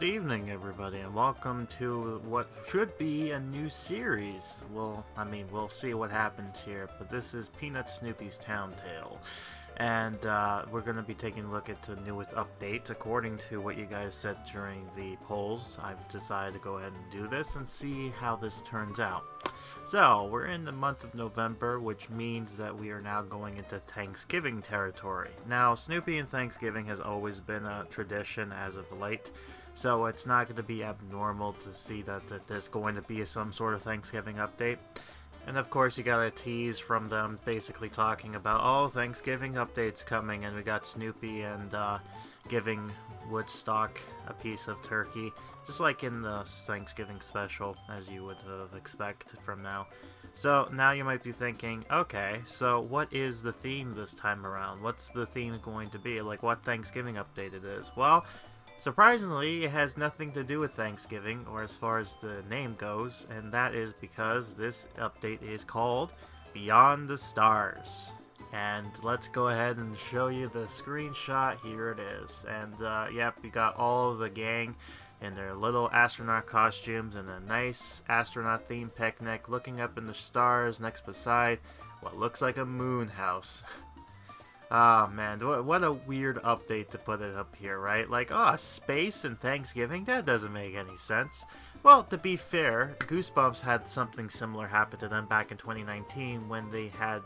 evening, everybody, and welcome to what should be a new series. Well, we'll see what happens here, but this is Peanut Snoopy's Town Tale. And we're going to be taking a look at the newest updates. According to what you guys said during the polls, I've decided to go ahead and do this and see how this turns out. So, we're in the month of November, which means that we are now going into Thanksgiving territory. Now, Snoopy and Thanksgiving has always been a tradition as of late, so it's not going to be abnormal to see that there's going to be some sort of Thanksgiving update. And of course, you got a tease from them basically talking about, oh, Thanksgiving update's coming, and we got Snoopy and giving Woodstock a piece of turkey, just like in the Thanksgiving special, as you would expect from now. So now you might be thinking, okay, so what is the theme this time around? What's the theme going to be? Like, what Thanksgiving update it is? Well, surprisingly, it has nothing to do with Thanksgiving, or as far as the name goes, and that is because this update is called Beyond the Stars. And let's go ahead and show you the screenshot. Here it is. And yep, we got all of the gang in their little astronaut costumes and a nice astronaut themed picnic looking up in the stars next beside what looks like a moon house. Oh man, what a weird update to put it up here, right? Like, oh, space and Thanksgiving? That doesn't make any sense. Well, to be fair, Goosebumps had something similar happen to them back in 2019 when they had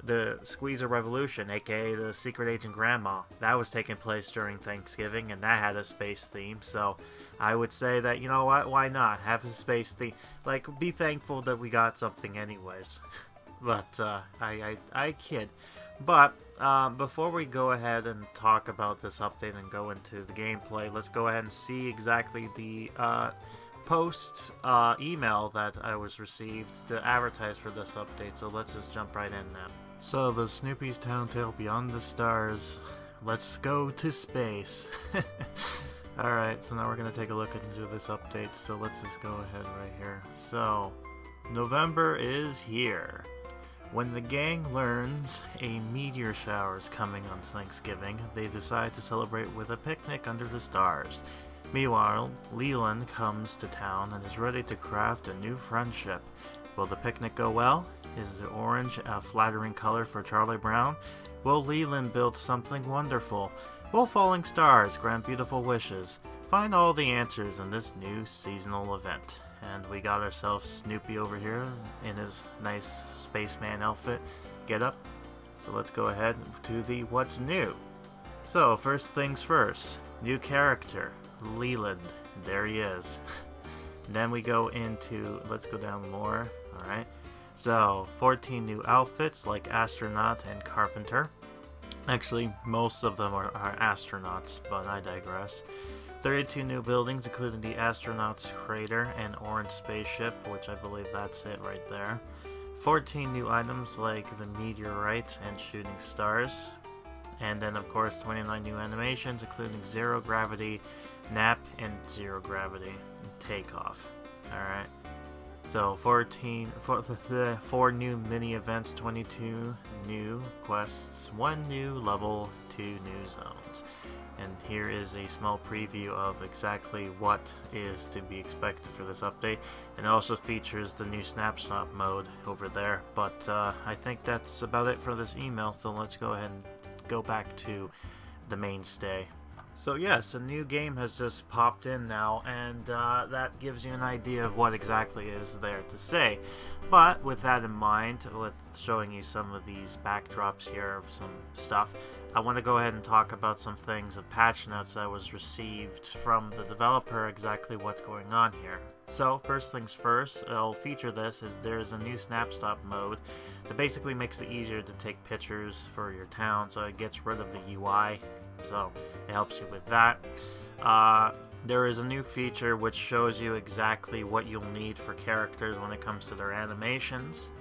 the Squeezer Revolution, aka the Secret Agent Grandma. That was taking place during Thanksgiving, and that had a space theme, so I would say that, you know what, why not? Have a space theme. Like, be thankful that we got something anyways. But, I kid. But, before we go ahead and talk about this update and go into the gameplay, let's go ahead and see exactly the post email that I was received to advertise for this update. So let's just jump right in now. So, the Snoopy's Town Tale Beyond the Stars. Let's go to space. Alright, so now we're going to take a look into this update. So let's just go ahead right here. So, November is here. When the gang learns a meteor shower is coming on Thanksgiving, they decide to celebrate with a picnic under the stars. Meanwhile, Leland comes to town and is ready to craft a new friendship. Will the picnic go well? Is the orange a flattering color for Charlie Brown? Will Leland build something wonderful? Will falling stars grant beautiful wishes? Find all the answers in this new seasonal event. And we got ourselves Snoopy over here in his nice spaceman outfit. Get up. So let's go ahead to the what's new. So first things first, new character, Leland. There he is. Then we go into, let's go down more. Alright. So 14 new outfits like astronaut and carpenter. Actually, most of them are astronauts, but I digress. 32 new buildings, including the astronaut's crater and orange spaceship, which I believe that's it right there. 14 new items like the meteorite and shooting stars. And then, of course, 29 new animations, including zero gravity, nap, and zero gravity takeoff. Alright. So, 4 new mini events, 22 new quests, 1 new level, 2 new zones. And here is a small preview of exactly what is to be expected for this update. And it also features the new snapshot mode over there. But I think that's about it for this email, so let's go ahead and go back to the mainstay. So yes, a new game has just popped in now, and that gives you an idea of what exactly is there to say. But with that in mind, with showing you some of these backdrops here of some stuff, I want to go ahead and talk about some things of patch notes that was received from the developer, exactly what's going on here. So first things first, I'll feature this is there's a new snapshot mode that basically makes it easier to take pictures for your town, so it gets rid of the UI, so it helps you with that. There is a new feature which shows you exactly what you'll need for characters when it comes to their animations.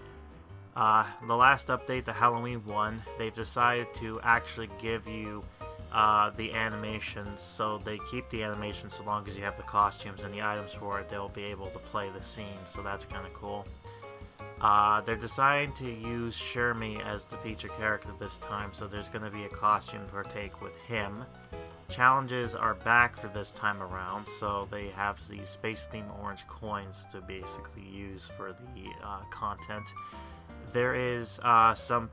The last update, the Halloween one, they've decided to actually give you the animations, so they keep the animations so long as you have the costumes and the items for it. They'll be able to play the scenes, so that's kind of cool. They're deciding to use Shermie as the feature character this time, so there's going to be a costume partake with him. challenges are back for this time around, so they have these space theme orange coins to basically use for the content. There is some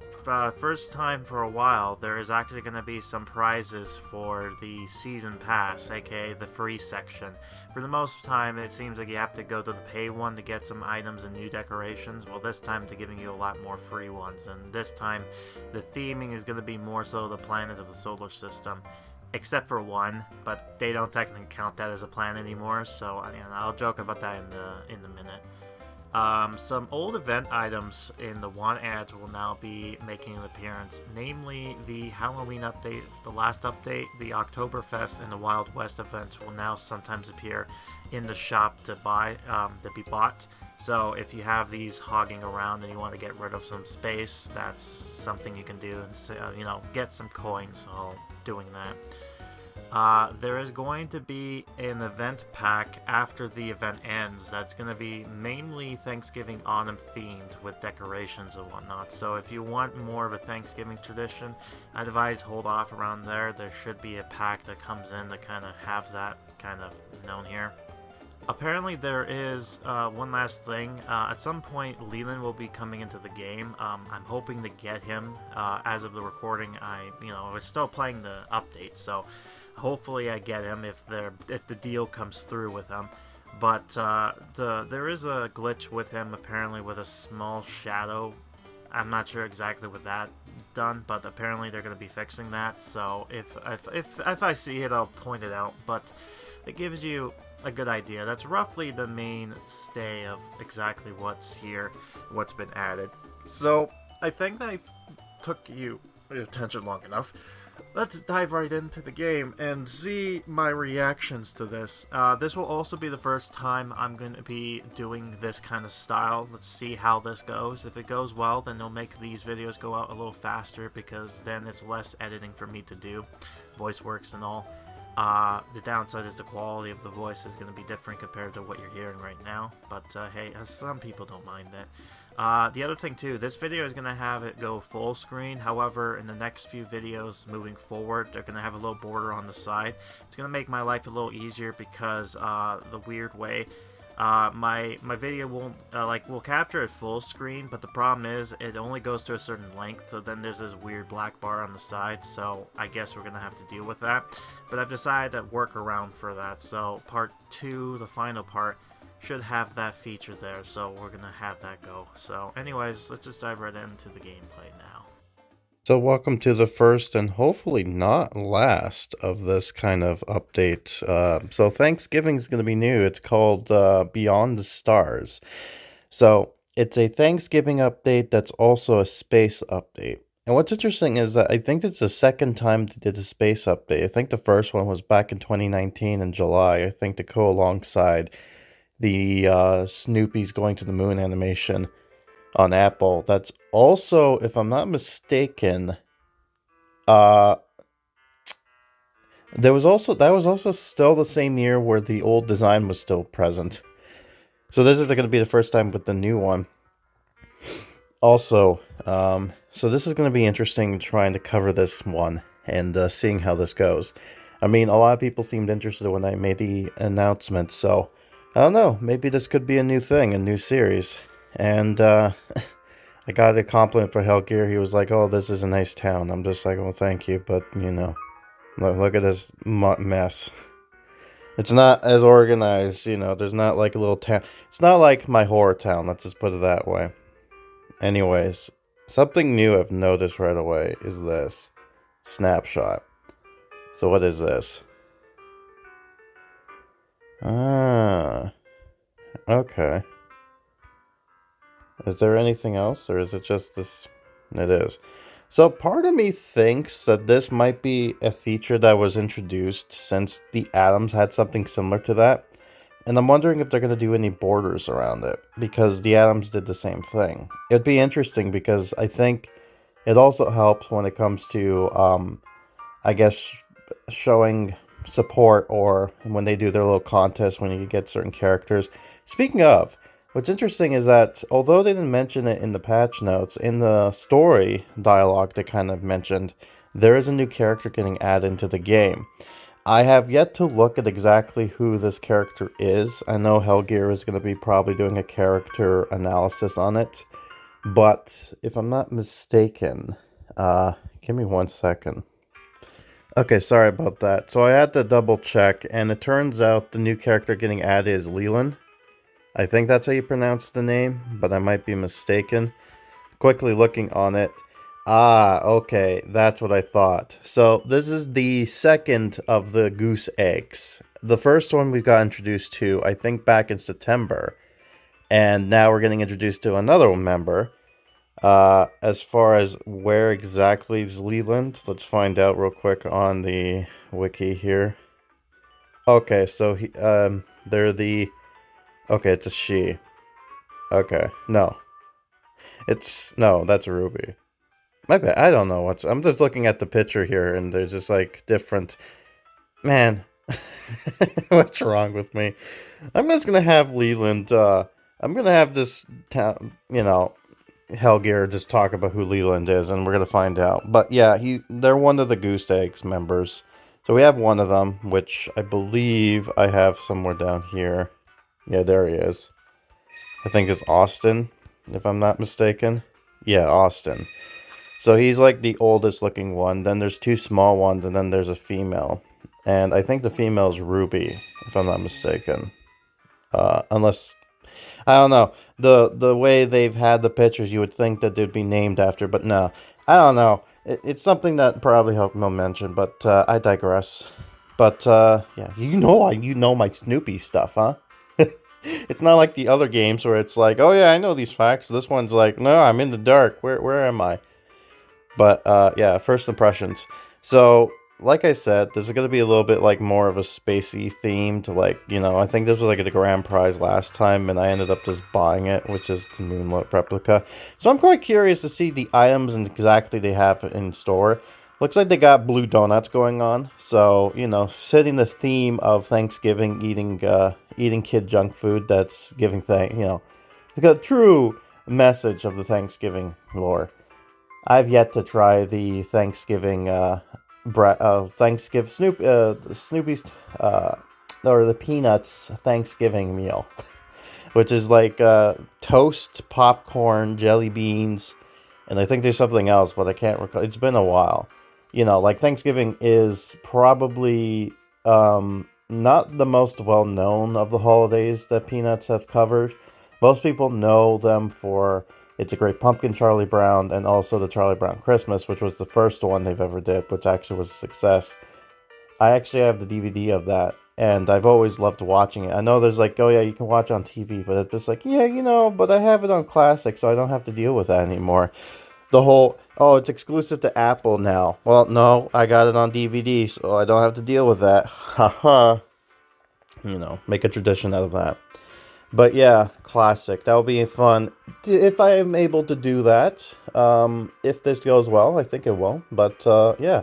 first time for a while, there is actually going to be some prizes for the season pass, aka the free section. For the most time, it seems like you have to go to the pay one to get some items and new decorations. Well, this time they're giving you a lot more free ones, and this time the theming is going to be more so the planet of the solar system, except for one, but they don't technically count that as a planet anymore. So I'll joke about that in the minute. Some old event items in the One ads will now be making an appearance, namely the Halloween update, the last update, the Oktoberfest, and the Wild West events will now sometimes appear in the shop to buy, to be bought. So if you have these hogging around and you want to get rid of some space, that's something you can do and get some coins while doing that. There is going to be an event pack after the event ends that's going to be mainly Thanksgiving autumn themed with decorations and whatnot. So if you want more of a Thanksgiving tradition, I'd advise hold off around there. There should be a pack that comes in to kind of have that kind of known here. Apparently there is one last thing. At some point, Leland will be coming into the game. I'm hoping to get him. As of the recording, I was still playing the update, so hopefully I get him if the deal comes through with him. But there is a glitch with him apparently with a small shadow. I'm not sure exactly what that done, but apparently they're going to be fixing that. So if I see it, I'll point it out. But it gives you a good idea. That's roughly the mainstay of exactly what's here, what's been added. So I think I took your attention long enough. Let's dive right into the game and see my reactions to this. This will also be the first time I'm going to be doing this kind of style. Let's see how this goes. If it goes well, then they'll make these videos go out a little faster because then it's less editing for me to do. Voice works and all. The downside is the quality of the voice is going to be different compared to what you're hearing right now. But hey, some people don't mind that. The other thing too, this video is going to have it go full screen. However, in the next few videos moving forward, they're going to have a little border on the side. It's going to make my life a little easier because the weird way, my video won't, will capture it full screen, but the problem is it only goes to a certain length, so then there's this weird black bar on the side, so I guess we're going to have to deal with that. But I've decided to work around for that, so part 2, the final part, should have that feature there, so we're gonna have that go. So anyways, let's just dive right into the gameplay now. So welcome to the first and hopefully not last of this kind of update. So Thanksgiving is going to be new. It's called Beyond the Stars. So it's a Thanksgiving update that's also a space update. And what's interesting is that I think it's the second time they did a space update. I think the first one was back in 2019 in July, I think, to go alongside the Snoopy's going to the moon animation on Apple. That's also, if I'm not mistaken, that was also still the same year where the old design was still present. So this is going to be the first time with the new one. Also, so this is going to be interesting trying to cover this one and seeing how this goes. I mean, a lot of people seemed interested when I made the announcement, so I don't know, maybe this could be a new thing, a new series. And I got a compliment for Hellgear. He was like, oh, this is a nice town. I'm just like, well, thank you, but, look at this mess. It's not as organized, there's not like a little town. It's not like my horror town, let's just put it that way. Anyways, something new I've noticed right away is this snapshot. So what is this? Ah, okay. Is there anything else, or is it just this? It is. So part of me thinks that this might be a feature that was introduced since the atoms had something similar to that. And I'm wondering if they're going to do any borders around it, because the atoms did the same thing. It'd be interesting because I think it also helps when it comes to, I guess, showing support, or when they do their little contest when you get certain characters. Speaking of, what's interesting is that although they didn't mention it in the patch notes, in the story dialogue they kind of mentioned, there is a new character getting added into the game. I have yet to look at exactly who this character is. I know Hellgear is going to be probably doing a character analysis on it. But if I'm not mistaken, give me 1 second. Okay, sorry about that. So I had to double check, and it turns out the new character getting added is Leland. I think that's how you pronounce the name, but I might be mistaken. Quickly looking on it. Ah, okay, that's what I thought. So this is the second of the goose eggs. The first one we got introduced to, I think, back in September. And now we're getting introduced to another member. As far as where exactly is Leland, let's find out real quick on the wiki here. Okay, so they're the... Okay, it's a she. Okay, no. No, that's Ruby. My bad, I don't know I'm just looking at the picture here, and there's just, like, different... Man, what's wrong with me? I'm just gonna have Leland, I'm gonna have this town, Hellgear just talk about who Leland is, and we're gonna find out. But yeah, they're one of the Goose Eggs members. So we have one of them, which I believe I have somewhere down here. Yeah, there he is. I think it's Austin, if I'm not mistaken. Yeah, Austin. So he's like the oldest looking one. Then there's two small ones, and then there's a female. And I think the female is Ruby, if I'm not mistaken. Unless... I don't know. The way they've had the pictures, you would think that they'd be named after, but no. I don't know. It's something that probably Hulk will mention, but I digress. But yeah, you know my Snoopy stuff, huh? It's not like the other games where it's like, oh yeah, I know these facts. This one's like, no, I'm in the dark. Where am I? But yeah, first impressions. So, like I said, this is going to be a little bit like more of a spacey themed, like, I think this was like a grand prize last time, and I ended up just buying it, which is the Moonlit replica. So I'm quite curious to see the items and exactly they have in store. Looks like they got blue donuts going on, so, setting the theme of Thanksgiving, eating kid junk food that's giving it's got a true message of the Thanksgiving lore. I've yet to try the Thanksgiving, Snoopy's, or the Peanuts Thanksgiving meal, which is like toast, popcorn, jelly beans, and I think there's something else, but I can't recall. It's been a while. Like Thanksgiving is probably not the most well-known of the holidays that Peanuts have covered. Most people know them for It's a Great Pumpkin, Charlie Brown, and also the Charlie Brown Christmas, which was the first one they've ever did, which actually was a success. I actually have the DVD of that, and I've always loved watching it. I know there's like, oh yeah, you can watch on TV, but it's just like, yeah, but I have it on Classic, so I don't have to deal with that anymore. The whole, oh, it's exclusive to Apple now. Well, no, I got it on DVD, so I don't have to deal with that. Haha. Make a tradition out of that. But yeah, Classic. That will be fun. If I am able to do that, if this goes well, I think it will. But yeah,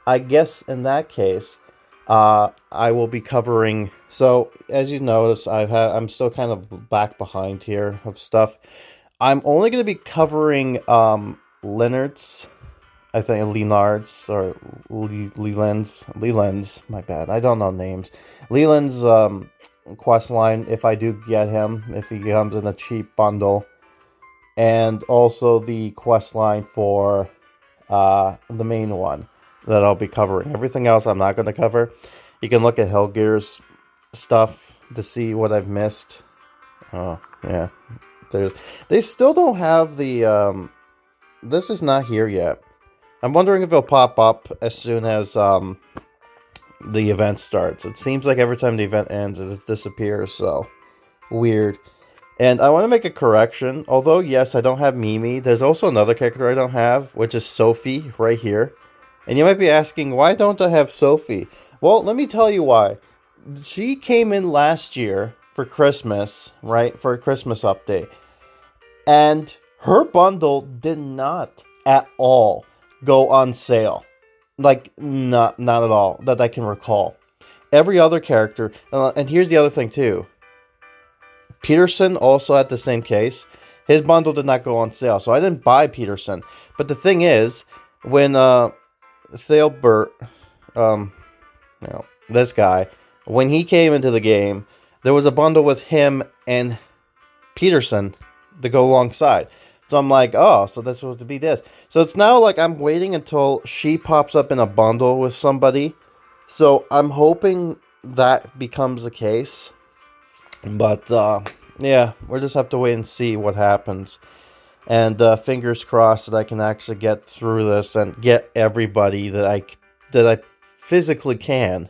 I guess in that case, I will be covering. So as you notice, I'm still kind of back behind here of stuff. I'm only going to be covering Leonard's, I think Leonard's or Leland's, my bad. I don't know names. Leland's quest line, if I do get him, if he comes in a cheap bundle, and also the quest line for the main one that I'll be covering. Everything else I'm not going to cover. You can look at Hellgear's stuff to see what I've missed. Oh yeah, they still don't have the this is not here yet. I'm wondering if it'll pop up as soon as the event starts. It seems like every time the event ends, it disappears, so weird. And I want to make a correction. Although, yes, I don't have Mimi, there's also another character I don't have, which is Sophie, right here. And you might be asking, why don't I have Sophie? Well, let me tell you why. She came in last year for Christmas, right? For a Christmas update. And her bundle did not at all go on sale. Like, not at all, that I can recall. Every other character, and here's the other thing too. Peterson also had the same case. His bundle did not go on sale, so I didn't buy Peterson. But the thing is, when Thalbert, this guy, when he came into the game, there was a bundle with him and Peterson to go alongside. So I'm like, oh, so that's supposed to be this. So it's now like I'm waiting until she pops up in a bundle with somebody. So I'm hoping that becomes the case. But, yeah, we'll just have to wait and see what happens. And fingers crossed that I can actually get through this and get everybody that I physically can.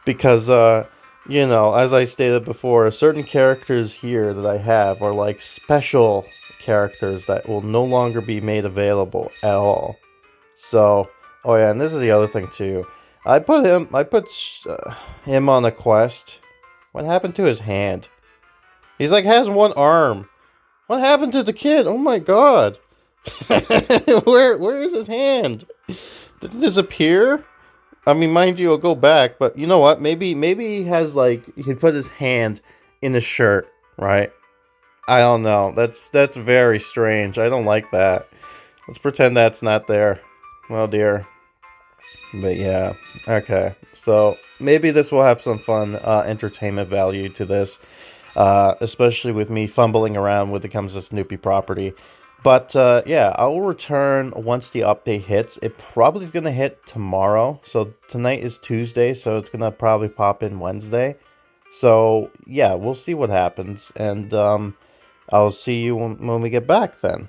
Because, you know, as I stated before, certain characters here that I have are like special characters that will no longer be made available at all. So, oh yeah, and this is the other thing too. I put him on a quest. What happened to his hand? He's like has one arm. What happened to the kid? Oh my god. Where is his hand? Did it disappear? I mean, mind you, I'll go back, but you know what? Maybe he has like he put his hand in his shirt, right? I don't know. That's very strange. I don't like that. Let's pretend that's not there. Oh dear. But yeah, okay. So maybe this will have some fun entertainment value to this, especially with me fumbling around when it comes to Snoopy property. But yeah, I will return once the update hits. It probably is going to hit tomorrow. So tonight is Tuesday, so it's going to probably pop in Wednesday. So yeah, we'll see what happens. And I'll see you when we get back then.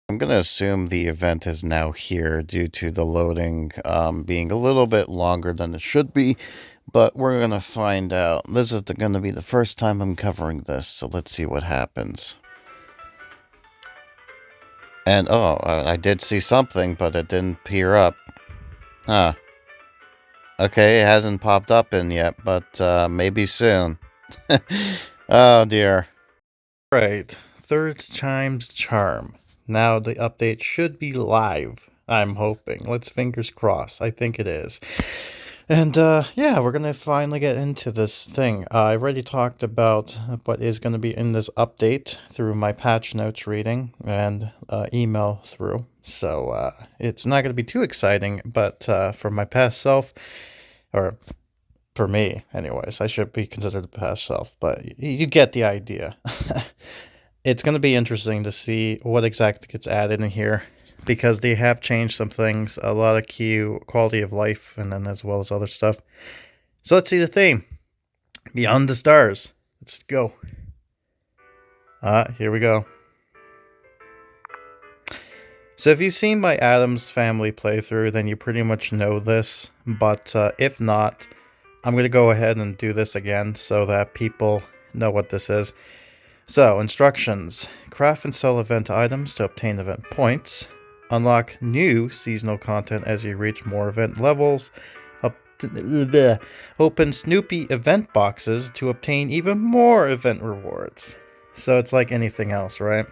I'm going to assume the event is now here due to the loading being a little bit longer than it should be. But we're going to find out. This is going to be the first time I'm covering this, so let's see what happens. And, oh, I did see something, but it didn't peer up. Huh. Okay, it hasn't popped up in yet, but maybe soon. Oh, dear. Right, third time's charm. Now the update should be live, I'm hoping. Let's fingers crossed. I think it is. And, yeah, we're going to finally get into this thing. I've already talked about what is going to be in this update through my patch notes reading and email through. So, it's not going to be too exciting, but for my past self, or for me, anyways, I should be considered a past self, but you get the idea. It's going to be interesting to see what exactly gets added in here, because they have changed some things, a lot of key quality of life, and then as well as other stuff. So let's see the theme. Beyond the Stars. Let's go. Here we go. So if you've seen my Addams Family playthrough, then you pretty much know this. But if not, I'm going to go ahead and do this again so that people know what this is. So, instructions. Craft and sell event items to obtain event points. Unlock new seasonal content as you reach more event levels. Open Snoopy event boxes to obtain even more event rewards. So it's like anything else, right?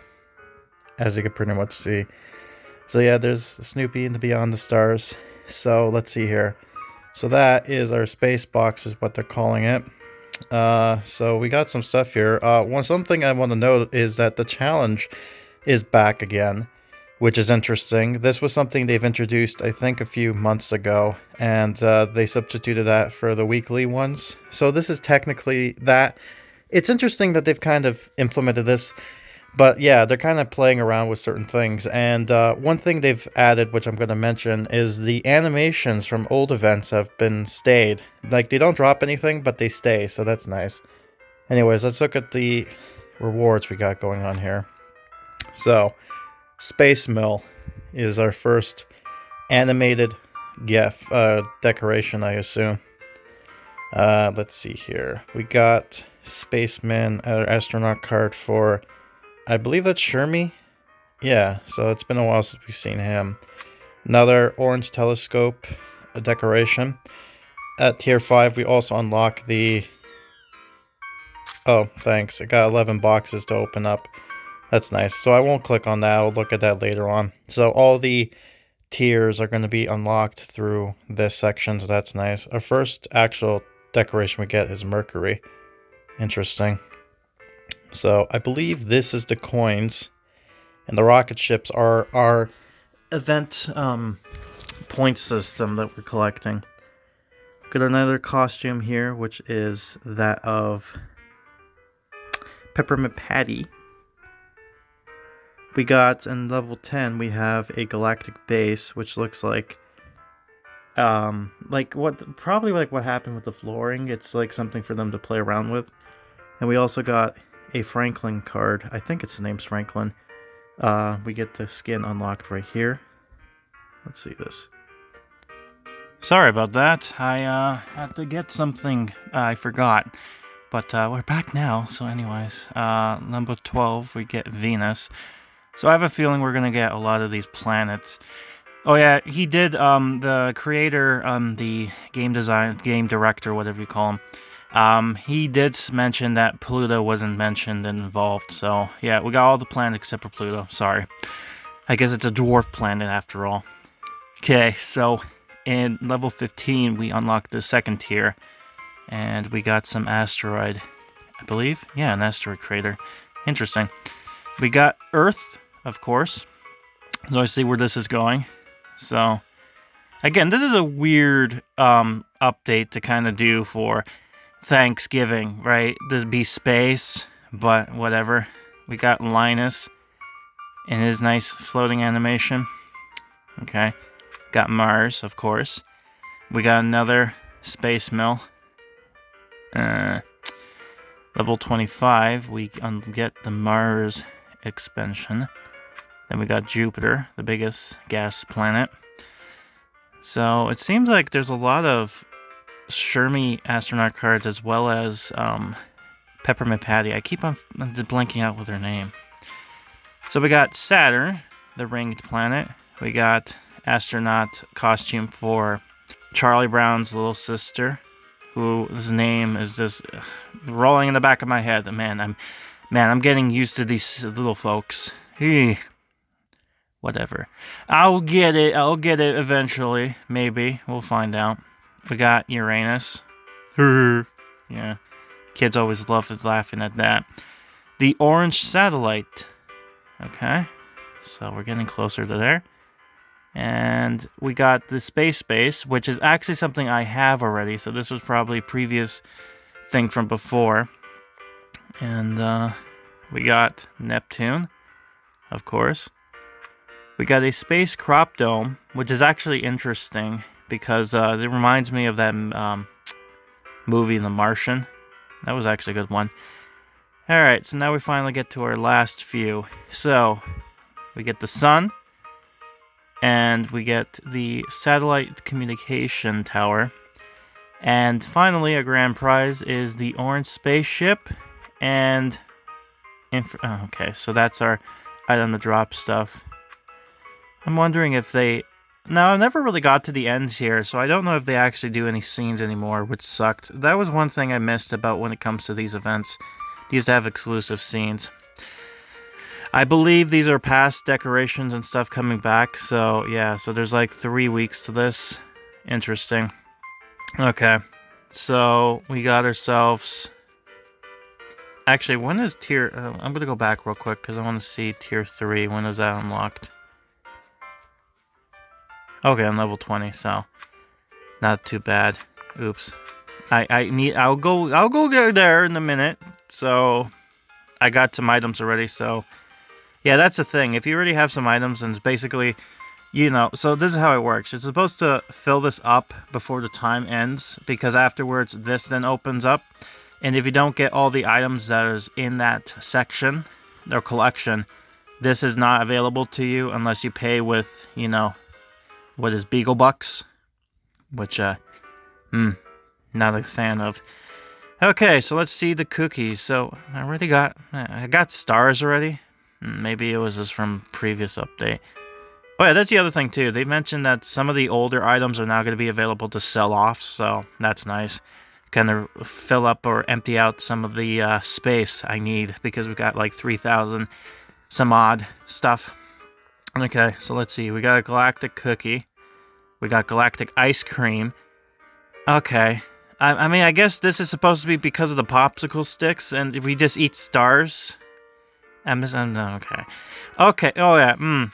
As you can pretty much see. So yeah, there's Snoopy in the Beyond the Stars. So let's see here. So that is our space box is what they're calling it. So we got some stuff here. Something I want to note is that the challenge is back again, which is interesting. This was something they've introduced, I think, a few months ago, and they substituted that for the weekly ones. So this is technically that. It's interesting that they've kind of implemented this, but yeah, they're kind of playing around with certain things. And one thing they've added, which I'm going to mention, is the animations from old events have been stayed. Like, they don't drop anything, but they stay, so that's nice. Anyways, let's look at the rewards we got going on here. So, Space Mill is our first animated GIF, decoration, I assume. Let's see here. We got Spaceman, astronaut card for, I believe that's Shermie. Yeah, so it's been a while since we've seen him. Another orange telescope, a decoration. At tier 5, we also unlock the... Oh, thanks. I got 11 boxes to open up. That's nice. So I won't click on that. I'll look at that later on. So all the tiers are going to be unlocked through this section, so that's nice. Our first actual decoration we get is Mercury. Interesting. So I believe this is the coins, and the rocket ships are our event point system that we're collecting. Got another costume here, which is that of Peppermint Patty. We got in level 10, we have a galactic base, which looks like probably like what happened with the flooring. It's like something for them to play around with. And we also got a Franklin card. I think its name's Franklin. We get the skin unlocked right here. Let's see this. Sorry about that. I had to get something I forgot. But we're back now. So anyways, number 12, we get Venus. So I have a feeling we're going to get a lot of these planets. Oh yeah, he did, the creator, the game director, whatever you call him, he did mention that Pluto wasn't mentioned and involved, so yeah, we got all the planets except for Pluto, sorry. I guess it's a dwarf planet after all. Okay, so in level 15, we unlocked the second tier, and we got some asteroid, I believe? Yeah, an asteroid crater. Interesting. We got Earth, of course, so I see where this is going. So, again, this is a weird update to kind of do for Thanksgiving, right? There'd be space, but whatever. We got Linus in his nice floating animation. Okay. Got Mars, of course. We got another space mill. Level 25, we get the Mars expansion. Then we got Jupiter, the biggest gas planet. So it seems like there's a lot of Shermie astronaut cards as well as Peppermint Patty. I keep on blanking out with her name. So we got Saturn, the ringed planet. We got astronaut costume for Charlie Brown's little sister, whose name is just rolling in the back of my head. Man, I'm getting used to these little folks. Whatever. I'll get it eventually. Maybe. We'll find out. We got Uranus. Yeah. Kids always love laughing at that. The orange satellite. Okay. So we're getting closer to there. And we got the space base, which is actually something I have already. So this was probably a previous thing from before. And we got Neptune, of course. We got a space crop dome, which is actually interesting because it reminds me of that movie, The Martian. That was actually a good one. Alright, so now we finally get to our last few. So, we get the sun, and we get the satellite communication tower. And finally, a grand prize is the orange spaceship, and... okay, so that's our item to drop stuff. I'm wondering if they... Now, I never really got to the ends here, so I don't know if they actually do any scenes anymore, which sucked. That was one thing I missed about when it comes to these events. They used to have exclusive scenes. I believe these are past decorations and stuff coming back, so yeah, so there's like 3 weeks to this. Interesting. Okay, so we got ourselves... Actually, when is tier... I'm going to go back real quick, because I want to see tier 3. When is that unlocked? Okay, I'm level 20, so not too bad. Oops. I'll go get there in a minute. So I got some items already, so yeah, that's the thing. If you already have some items, and it's basically, you know, so this is how it works. You're supposed to fill this up before the time ends, because afterwards this then opens up. And if you don't get all the items that is in that section or collection, this is not available to you unless you pay with, you know, what is Beagle Bucks, which, not a fan of. Okay, so let's see the cookies. So, I got stars already. Maybe it was just from previous update. Oh yeah, that's the other thing too. They mentioned that some of the older items are now going to be available to sell off, so that's nice. Kind of fill up or empty out some of the space I need, because we got like 3,000 some odd stuff. Okay, so let's see. We got a galactic cookie. We got galactic ice cream. Okay. I mean, I guess this is supposed to be because of the popsicle sticks, and we just eat stars. Okay. Okay, oh yeah,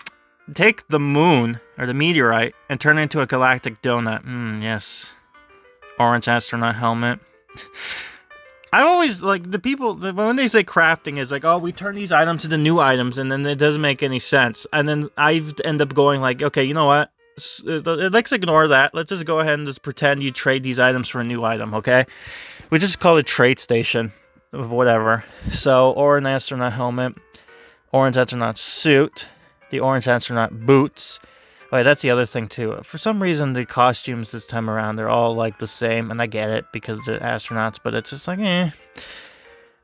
Take the moon, or the meteorite, and turn it into a galactic donut. Yes. Orange astronaut helmet. I always like the people when they say crafting is like, oh, we turn these items into new items, and then it doesn't make any sense. And then I end up going like, okay, you know what? Let's ignore that. Let's just go ahead and just pretend you trade these items for a new item, okay? We just call it trade station, whatever. So orange astronaut helmet, orange astronaut suit, the orange astronaut boots. Wait, that's the other thing too. For some reason, the costumes this time around, they're all like the same, and I get it because they're astronauts, but it's just like, eh.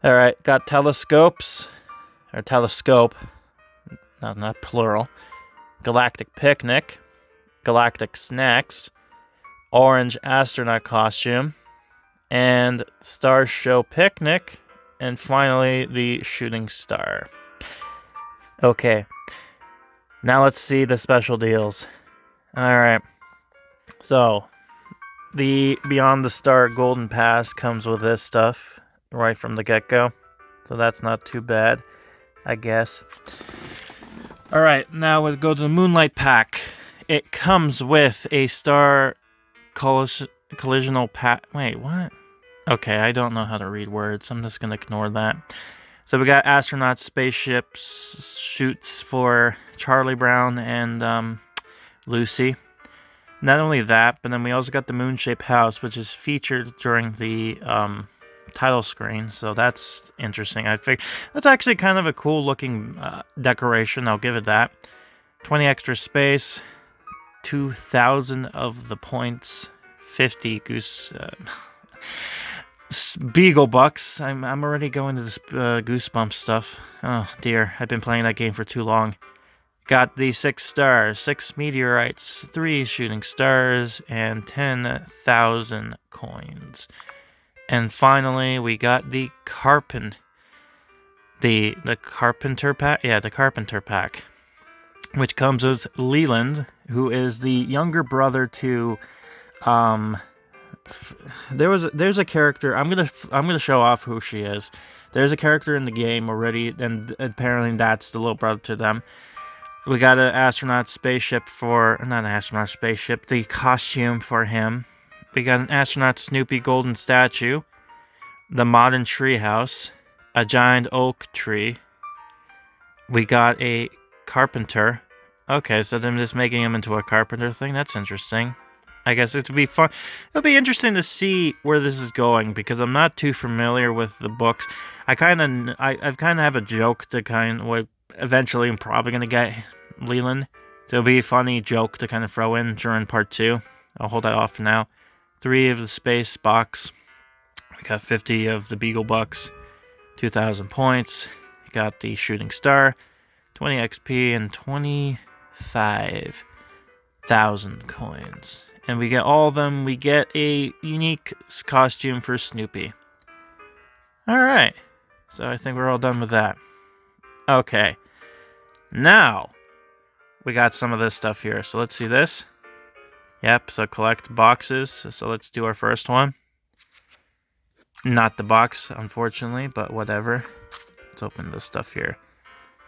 Alright, got telescopes, or telescope, not plural, galactic picnic, galactic snacks, orange astronaut costume, and star show picnic, and finally the shooting star. Okay. Now let's see the special deals. Alright. So, the Beyond the Star Golden Pass comes with this stuff right from the get-go. So that's not too bad, I guess. Alright, now we'll go to the Moonlight Pack. It comes with a star collisional pack. Wait, what? Okay, I don't know how to read words. I'm just going to ignore that. So we got astronaut spaceship shoots for Charlie Brown and Lucy. Not only that, but then we also got the moon-shaped house, which is featured during the title screen. So that's interesting. I think that's actually kind of a cool-looking decoration. I'll give it that. 20 extra space, 2,000 of the points, 50 goose. Beagle Bucks. I'm already going to this Goosebumps stuff. Oh dear, I've been playing that game for too long. Got the 6 stars, 6 meteorites, 3 shooting stars, and 10,000 coins. And finally, we got the the Carpenter Pack. Yeah, the Carpenter Pack, which comes with Leland, who is the younger brother to there's a character. I'm gonna show off who she is. There's a character in the game already, and apparently that's the little brother to them. We got an astronaut spaceship the costume for him. We got an astronaut Snoopy golden statue, the modern treehouse, a giant oak tree. We got a carpenter. Okay, so they're just making him into a carpenter thing. That's interesting. I guess it'll be fun. It'll be interesting to see where this is going because I'm not too familiar with the books. I've kind of have a joke to eventually I'm probably gonna get Leland. So it'll be a funny joke to kind of throw in during part 2. I'll hold that off for now. 3 of the space box. We got 50 of the Beagle Bucks. 2,000 points. Got the shooting star. 20 XP and 25,000 coins. And we get all of them. We get a unique costume for Snoopy. Alright. So I think we're all done with that. Okay. Now, we got some of this stuff here. So let's see this. Yep, so collect boxes. So let's do our first one. Not the box, unfortunately, but whatever. Let's open this stuff here.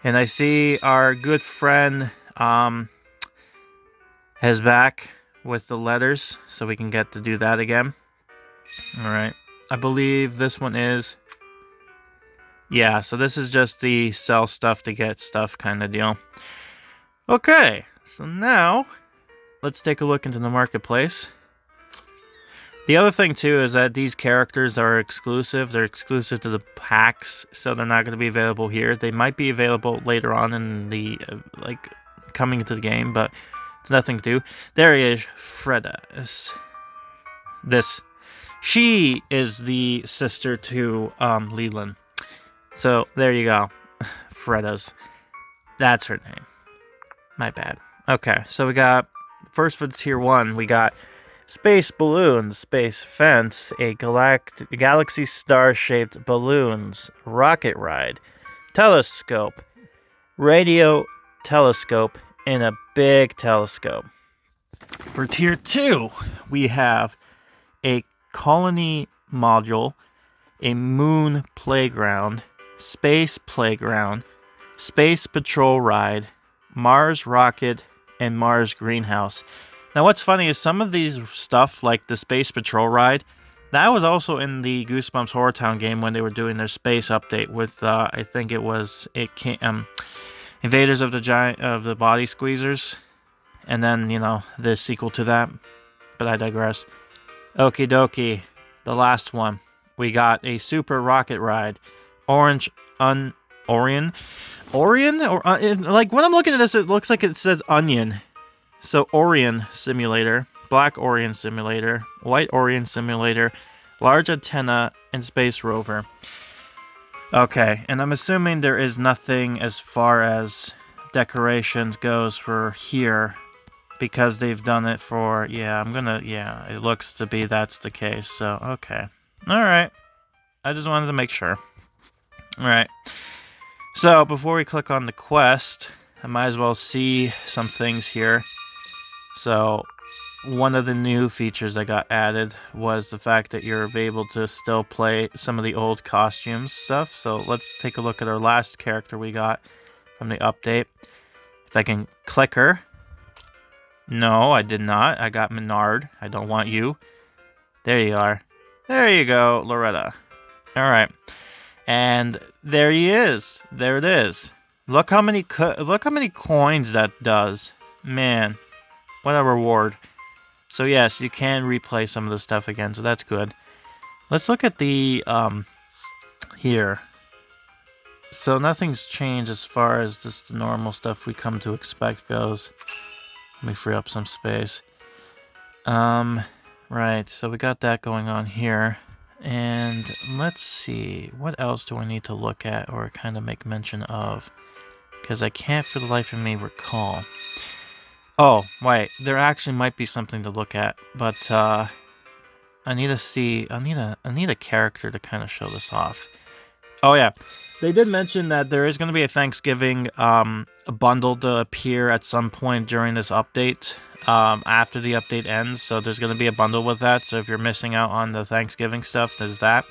And I see our good friend is back with the letters, so we can get to do that again. Alright. I believe this one is... Yeah, so this is just the sell stuff to get stuff kind of deal. Okay, so now let's take a look into the marketplace. The other thing too is that these characters are exclusive. They're exclusive to the packs, so they're not going to be available here. They might be available later on in the coming into the game, but it's nothing to do. There he is, Freda. She is the sister to Leland. So there you go, Freda's. That's her name. My bad. Okay, so we got first for tier 1. We got space balloons, space fence, a galaxy star-shaped balloons, rocket ride, telescope, radio telescope, and a big telescope. For tier 2, we have a colony module, a moon playground, space playground, space patrol ride, Mars rocket, and Mars greenhouse. Now, what's funny is some of these stuff, like the Space Patrol ride, that was also in the Goosebumps Horror Town game when they were doing their space update with, I think Invaders of the Body Squeezers, and then, you know, the sequel to that. But I digress. Okie dokie, the last one. We got a super rocket ride. Orion? Or, like, when I'm looking at this, it looks like it says Onion. So, Orion Simulator, Black Orion Simulator, White Orion Simulator, Large Antenna, and Space Rover. Okay, and I'm assuming there is nothing as far as decorations goes for here, because they've done it for, it looks to be that's the case, so, okay. Alright, I just wanted to make sure. Alright, so before we click on the quest, I might as well see some things here. So, one of the new features that got added was the fact that you're able to still play some of the old costumes stuff. So let's take a look at our last character we got from the update. If I can click her. No, I did not. I got Menard. I don't want you. There you are. There you go, Loretta. Alright. And there he is. There it is. Look how many coins that does. Man, what a reward. So yes, you can replay some of the stuff again, so that's good. Let's look at the, here. So nothing's changed as far as just the normal stuff we come to expect goes. Let me free up some space. Right, so we got that going on here. And let's see, what else do I need to look at or kind of make mention of? Because I can't for the life of me recall. Oh, wait, there actually might be something to look at, but I need to see, I need a character to kind of show this off. Oh yeah, they did mention that there is going to be a Thanksgiving bundle to appear at some point during this update, after the update ends, so there's going to be a bundle with that, so if you're missing out on the Thanksgiving stuff, there's that.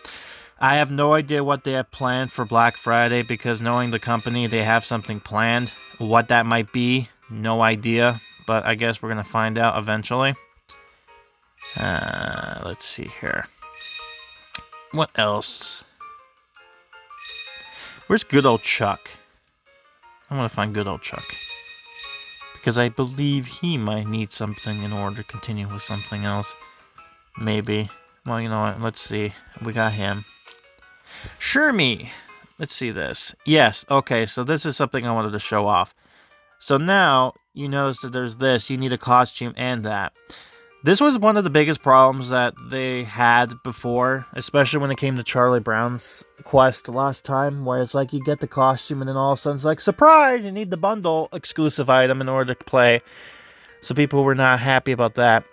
I have no idea what they have planned for Black Friday, because knowing the company, they have something planned. What that might be, no idea. But I guess we're going to find out eventually. Let's see here. What else? Where's good old Chuck? I want to find good old Chuck. Because I believe he might need something in order to continue with something else. Maybe. Well, you know what? Let's see. We got him. Shermie! Let's see this. Yes, okay, so this is something I wanted to show off. So now, you notice that there's this. You need a costume and that. This was one of the biggest problems that they had before, especially when it came to Charlie Brown's quest last time, where it's like you get the costume and then all of a sudden it's like, surprise, you need the bundle exclusive item in order to play. So people were not happy about that.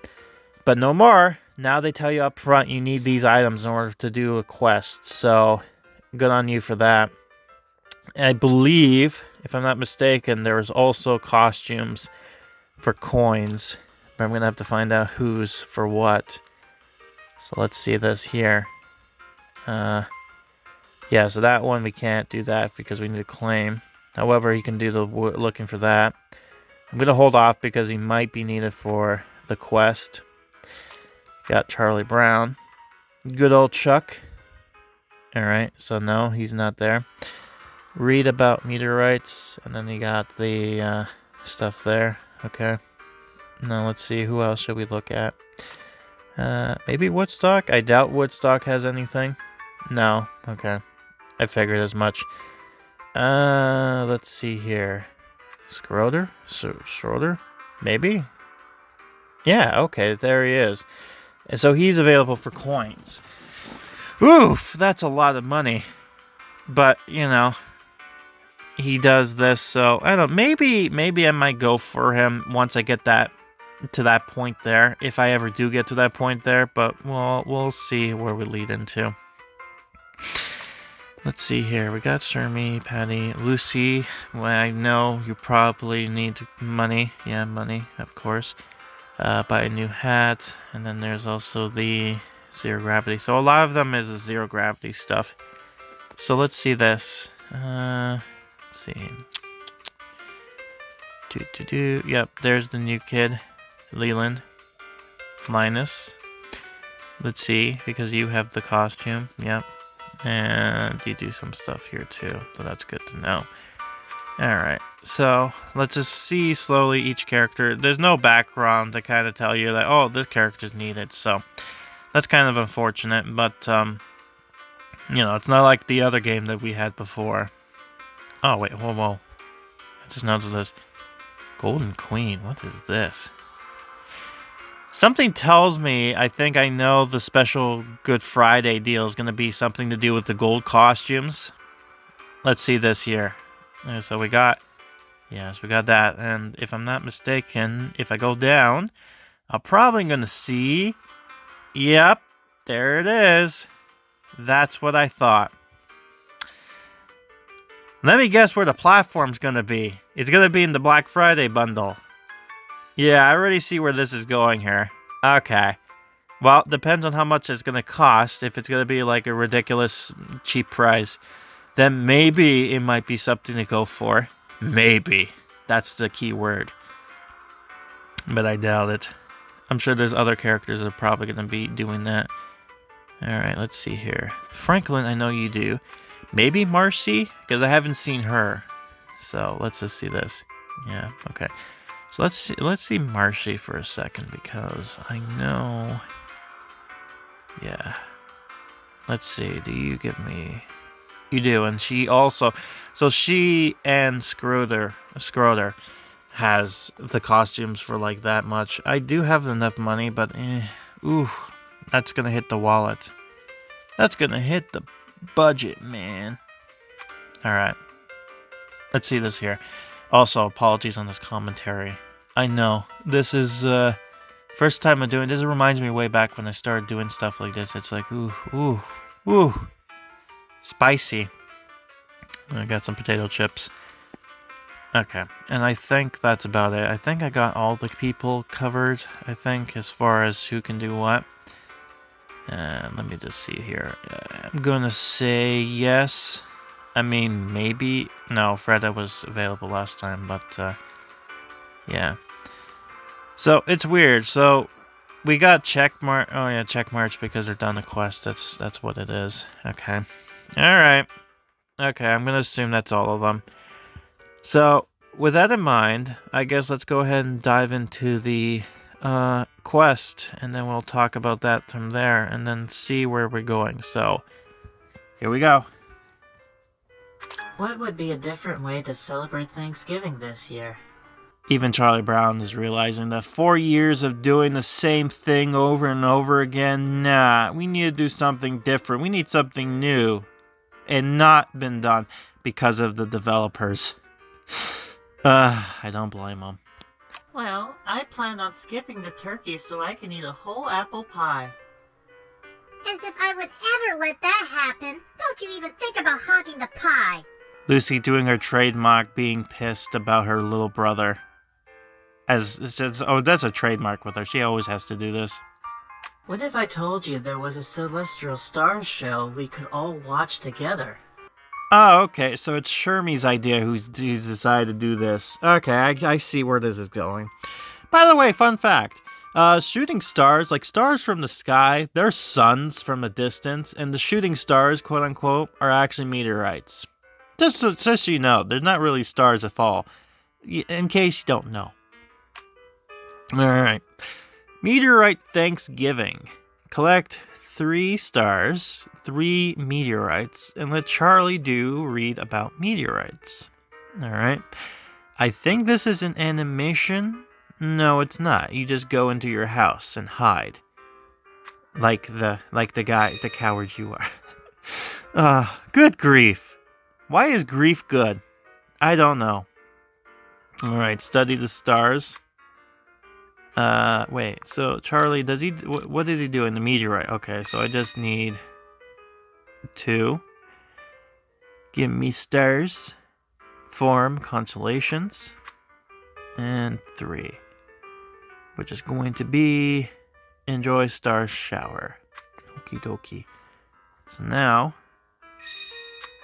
But no more. Now they tell you up front you need these items in order to do a quest. So good on you for that. And I believe, if I'm not mistaken, there was also costumes for coins. But I'm going to have to find out who's for what. So let's see this here. Yeah, so that one we can't do that because we need to claim. However, you can do the looking for that. I'm going to hold off because he might be needed for the quest. Got Charlie Brown. Good old Chuck. Alright, so no, he's not there. Read about meteorites, and then you got the stuff there. Okay. Now let's see, who else should we look at? Maybe Woodstock? I doubt Woodstock has anything. No, okay. I figured as much. Let's see here. Schroeder? Maybe? Yeah, okay, there he is. And so he's available for coins. Oof, that's a lot of money. But, you know, he does this, so I don't know, maybe I might go for him once I get that to that point there, if I ever do get to that point there, but we'll see where we lead into. Let's see here. We got Shermie, Patty, Lucy. Well, I know you probably need money. Yeah, money, of course. Buy a new hat, and then there's also the zero gravity. So a lot of them is the zero gravity stuff. So let's see this. Let's see. Yep, there's the new kid. Leland, Linus. Let's see, because you have the costume. Yep. And you do some stuff here too, so that's good to know. Alright, so let's just see slowly each character. There's no background to kind of tell you that, oh, this character's needed, so that's kind of unfortunate, but, you know, it's not like the other game that we had before. Oh, wait, whoa. I just noticed this. Golden Queen, what is this? Something tells me, I think I know the special Good Friday deal is going to be something to do with the gold costumes. Let's see this here. So we got that. And if I'm not mistaken, if I go down, I'm probably going to see... Yep, there it is. That's what I thought. Let me guess where the platform's going to be. It's going to be in the Black Friday bundle. Yeah, I already see where this is going here. Okay. Well, depends on how much it's going to cost. If it's going to be like a ridiculous cheap price, then maybe it might be something to go for. Maybe. That's the key word. But I doubt it. I'm sure there's other characters that are probably going to be doing that. Alright, let's see here. Franklin, I know you do. Maybe Marcy? Because I haven't seen her. So, let's just see this. Yeah, okay. So let's see Marcy for a second, because I know... Yeah. Let's see, do you give me... You do, and she also... So she and Schroeder has the costumes for like that much. I do have enough money, but ooh, that's gonna hit the wallet. That's gonna hit the budget, man. Alright. Let's see this here. Also, apologies on this commentary. I know, this is first time I'm doing this. It reminds me way back when I started doing stuff like this. It's like, ooh, spicy. I got some potato chips. Okay, and I think that's about it. I think I got all the people covered, I think, as far as who can do what. Let me just see here. I'm gonna say yes. I mean, maybe. No, Freda was available last time, but, yeah. So, it's weird. So, we got checkmark. Oh, yeah, checkmarks because they're done the quest. That's what it is. Okay. Alright. Okay, I'm gonna assume that's all of them. So, with that in mind, I guess let's go ahead and dive into the quest, and then we'll talk about that from there, and then see where we're going. So, here we go. What would be a different way to celebrate Thanksgiving this year? Even Charlie Brown is realizing that 4 years of doing the same thing over and over again, nah, we need to do something different. We need something new. And not been done because of the developers. I don't blame them. Well, I plan on skipping the turkey so I can eat a whole apple pie. As if I would ever let that happen. Don't you even think about hogging the pie. Lucy doing her trademark, being pissed about her little brother. Oh, that's a trademark with her. She always has to do this. What if I told you there was a celestial stars show we could all watch together? Oh, okay, so it's Shermie's idea who's decided to do this. Okay, I see where this is going. By the way, fun fact. Shooting stars, like stars from the sky, they're suns from a distance, and the shooting stars, quote-unquote, are actually meteorites. Just so you know, they're not really stars that fall. In case you don't know. Alright. Meteorite Thanksgiving. Collect 3 stars, 3 meteorites, and let Charlie read about meteorites. Alright. I think this is an animation. No, it's not. You just go into your house and hide. Like the coward you are. Good grief. Why is grief good? I don't know. Alright, study the stars. Wait, so Charlie, what is he doing? The meteorite. Okay, so I just need 2. Give me stars. Form constellations. And 3. Which is going to be enjoy star shower. Okie dokie. So now,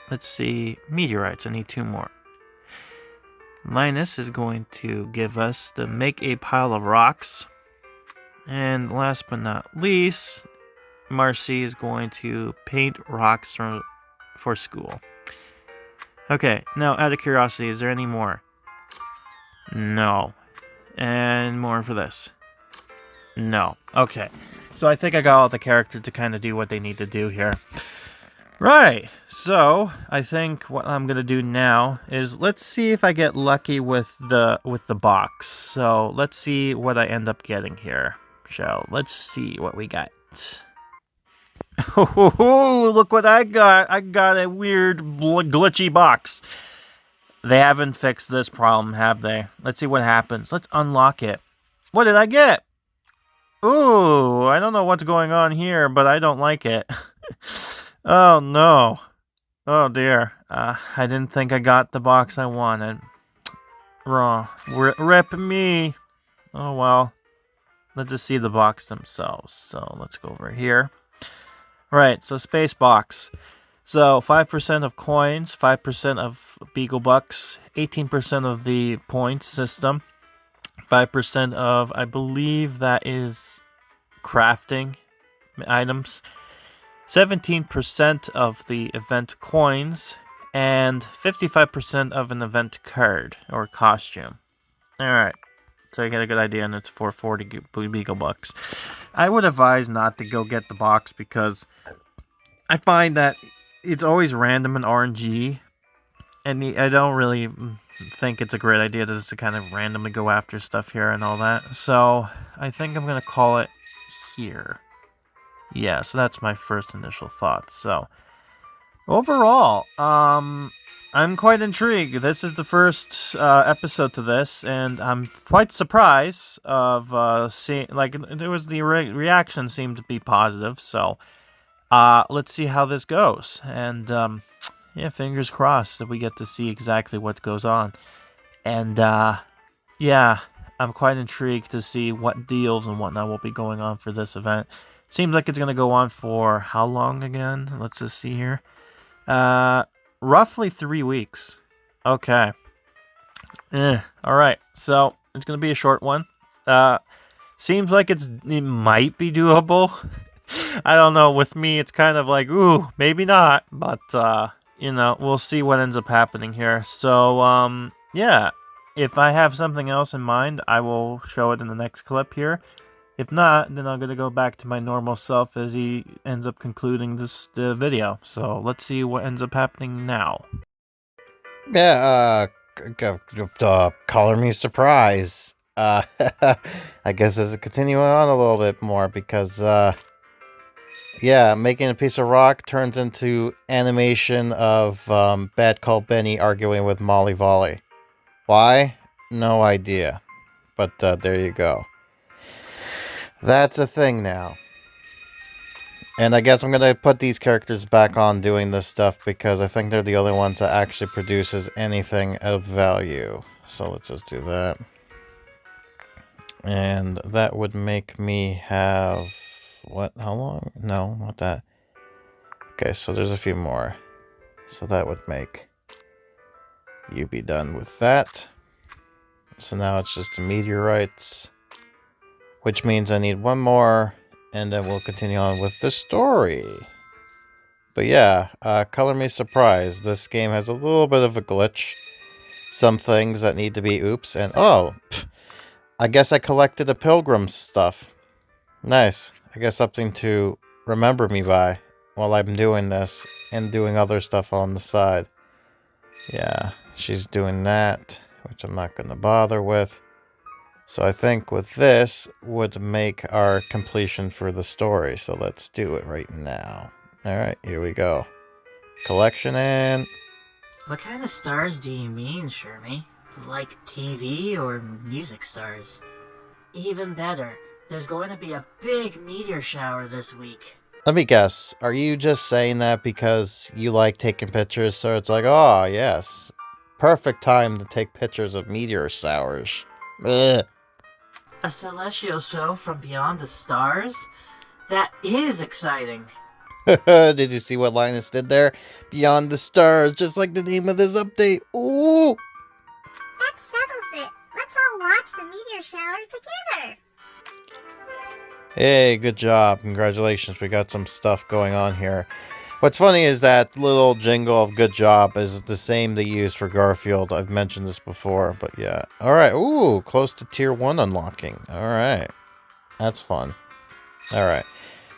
let's see, meteorites. I need 2 more. Linus is going to give us the make a pile of rocks. And last but not least, Marcy is going to paint rocks for school. Okay, now out of curiosity, is there any more? No. And more for this? No. Okay. So I think I got all the characters to kind of do what they need to do here. Right. So I think what I'm gonna do now is let's see if I get lucky with the box. So let's see what I end up getting here. Let's see what we got. Oh, look what I got. I got a weird glitchy box. They haven't fixed this problem, have they? Let's see what happens. Let's unlock it. What did I get? Ooh, I don't know what's going on here, but I don't like it. Oh, no. Oh, dear. I didn't think I got the box I wanted. Raw. Rip me. Oh, well. Let's just see the box themselves. So, let's go over here. Right, so space box. So 5% of coins, 5% of Beagle Bucks, 18% of the points system, 5% of, I believe that is crafting items, 17% of the event coins, and 55% of an event card or costume. Alright, so you get a good idea, and it's for 40 Beagle Bucks. I would advise not to go get the box because I find that it's always random and RNG, and I don't really think it's a great idea just to kind of randomly go after stuff here and all that. So I think I'm going to call it here. Yeah, so that's my first initial thoughts. So overall, I'm quite intrigued. This is the first episode to this, and I'm quite surprised of seeing, like, there was the reaction seemed to be positive, so let's see how this goes. And yeah, fingers crossed that we get to see exactly what goes on. And yeah, I'm quite intrigued to see what deals and whatnot will be going on for this event. Seems like it's going to go on for how long again? Let's just see here. Roughly 3 weeks. Okay. Alright, so it's going to be a short one. Seems like it might be doable. I don't know. With me, it's kind of like, ooh, maybe not. But, you know, we'll see what ends up happening here. So, yeah. If I have something else in mind, I will show it in the next clip here. If not, then I'm going to go back to my normal self as he ends up concluding this video. So, let's see what ends up happening now. Yeah, color me surprise. I guess this is continuing on a little bit more because, yeah, making a piece of rock turns into animation of Bad Call Benny arguing with Molly Volley. Why? No idea. But there you go. That's a thing now. And I guess I'm going to put these characters back on doing this stuff because I think they're the only ones that actually produces anything of value. So let's just do that. And that would make me have... What? How long? No, not that. Okay, so there's a few more. So that would make you be done with that. So now it's just the meteorites. Which means I need one more. And then we'll continue on with the story. But yeah, color me surprised. This game has a little bit of a glitch. Some things that need to be oops. And oh, I guess I collected the pilgrim stuff. Nice. I guess something to remember me by while I'm doing this and doing other stuff on the side. Yeah, she's doing that, which I'm not going to bother with. So I think with this would make our completion for the story. So let's do it right now. Alright, here we go. Collection and... What kind of stars do you mean, Shermie? Like TV or music stars? Even better, there's going to be a big meteor shower this week. Let me guess, are you just saying that because you like taking pictures, so it's like, oh, yes, perfect time to take pictures of meteor showers. Ugh. A celestial show from beyond the stars? That is exciting. Did you see what Linus did there? Beyond the stars, just like the name of this update. Ooh! That settles it. Let's all watch the meteor shower together. Hey, good job. Congratulations. We got some stuff going on here. What's funny is that little jingle of good job is the same they use for Garfield. I've mentioned this before, but yeah. Alright, ooh, close to tier 1 unlocking. Alright, that's fun. Alright,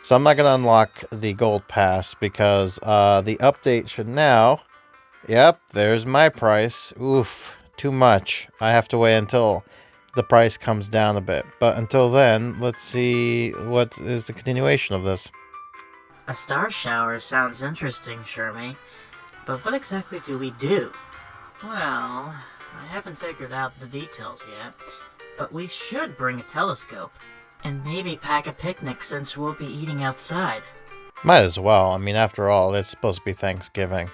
so I'm not going to unlock the gold pass because the update should now... Yep, there's my price. Oof, too much. I have to wait until the price comes down a bit. But until then, let's see what is the continuation of this. A star shower sounds interesting, Shermie. But what exactly do we do? Well, I haven't figured out the details yet. But we should bring a telescope. And maybe pack a picnic since we'll be eating outside. Might as well. I mean, after all, it's supposed to be Thanksgiving.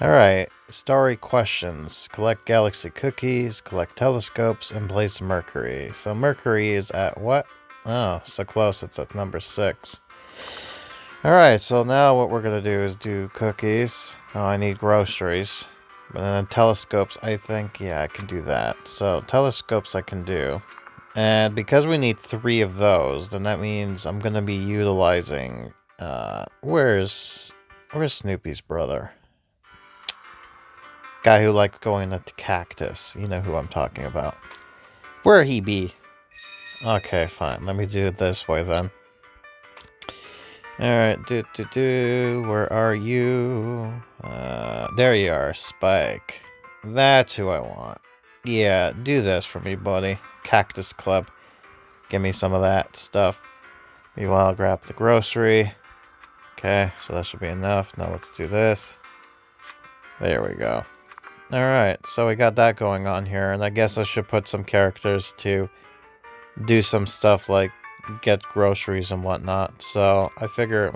Alright, starry questions. Collect galaxy cookies, collect telescopes, and place Mercury. So Mercury is at what? Oh, so close, it's at number 6. Alright, so now what we're going to do is do cookies. Oh, I need groceries. But then telescopes, I think, yeah, I can do that. So telescopes I can do. And because we need 3 of those, then that means I'm going to be utilizing... Where's Snoopy's brother? Guy who likes going to Cactus. You know who I'm talking about. Where he be? Okay, fine. Let me do it this way then. Alright, where are you? There you are, Spike. That's who I want. Yeah, do this for me, buddy. Cactus Club. Give me some of that stuff. Meanwhile, I'll grab the grocery. Okay, so that should be enough. Now let's do this. There we go. Alright, so we got that going on here, and I guess I should put some characters to do some stuff like get groceries and whatnot. So I figure,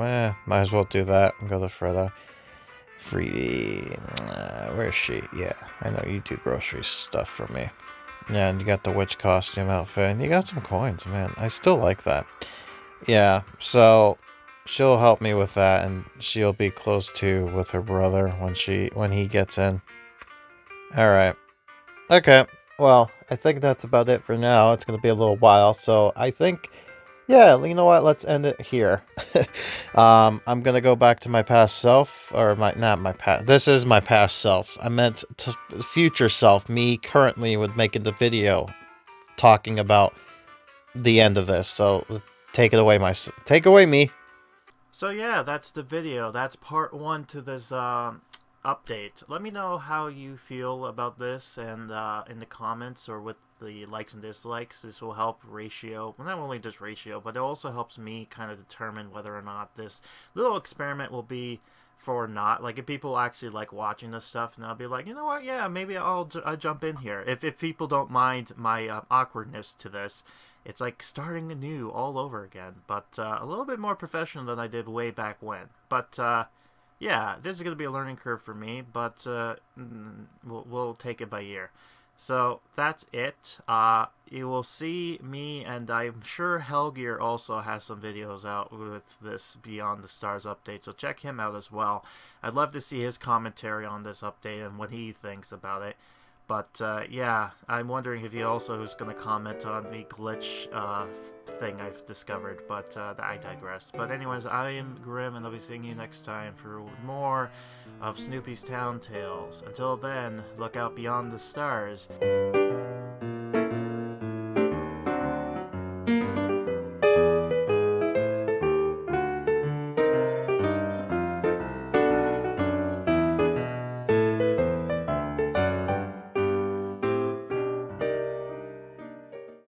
might as well do that and go to Freda. Where is she? Yeah, I know you do grocery stuff for me. Yeah, and you got the witch costume outfit, and you got some coins, man. I still like that. Yeah, so she'll help me with that, and she'll be close to with her brother when he gets in. Alright. Okay. Well, I think that's about it for now. It's going to be a little while, so I think... Yeah, you know what? Let's end it here. I'm going to go back to my past self, or not my past... This is my past self. I meant future self, me currently with making the video talking about the end of this. So, take it away, take away, me. So yeah, that's the video. That's part 1 to this update. Let me know how you feel about this, and in the comments or with the likes and dislikes. This will help ratio, well, not only just ratio, but it also helps me kind of determine whether or not this little experiment will be for not, like, if people actually like watching this stuff, and I'll be like, you know what, yeah, maybe I'll jump in here. If people don't mind my awkwardness to this, it's like starting anew all over again, but a little bit more professional than I did way back when. But yeah, this is going to be a learning curve for me, but we'll take it by ear. So that's it. You will see me, and I'm sure Helgear also has some videos out with this Beyond the Stars update, so check him out as well. I'd love to see his commentary on this update and what he thinks about it. But yeah, I'm wondering if he also is going to comment on the glitch thing I've discovered, but I digress. But anyways, I am Grim, and I'll be seeing you next time for more of Snoopy's Town Tales. Until then, look out beyond the stars.